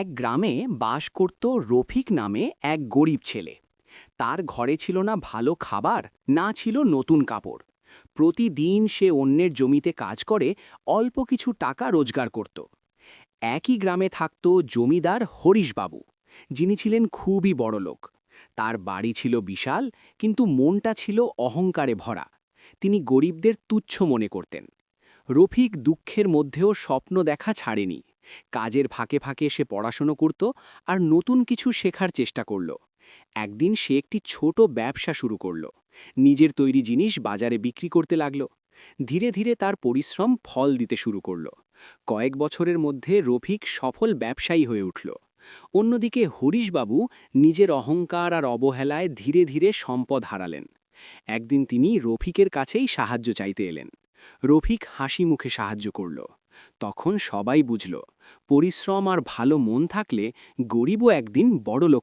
এক গ্রামে বাস করত রফিক নামে এক গরিব ছেলে। তার ঘরে ছিল না ভালো খাবার, না ছিল নতুন কাপড়। প্রতিদিন সে অন্যের জমিতে কাজ করে অল্প কিছু টাকা রোজগার করত। একই গ্রামে থাকত জমিদার হরিশবাবু, যিনি ছিলেন খুবই বড়লোক। তার বাড়ি ছিল বিশাল, কিন্তু মনটা ছিল অহংকারে ভরা। তিনি গরিবদের তুচ্ছ মনে করতেন। রফিক দুঃখের মধ্যেও স্বপ্ন দেখা ছাড়েনি। কাজের ফাঁকে ফাঁকে সে পড়াশোনা করত আর নতুন কিছু শেখার চেষ্টা করল। একদিন সে একটি ছোট ব্যবসা শুরু করল। নিজের তৈরি জিনিস বাজারে বিক্রি করতে লাগল। ধীরে ধীরে তার পরিশ্রম ফল দিতে শুরু করল। কয়েক বছরের মধ্যে রফিক সফল ব্যবসায়ী হয়ে উঠল। অন্যদিকে হরিশবাবু নিজের অহংকার আর অবহেলায় ধীরে ধীরে সম্পদ হারালেন। একদিন তিনি রফিকের কাছেই সাহায্য চাইতে এলেন। রফিক হাসি মুখে সাহায্য করল। তখন সবাই বুঝল, পরিশ্রম আর ভালো মন থাকলে গরিবও একদিন বড়লোক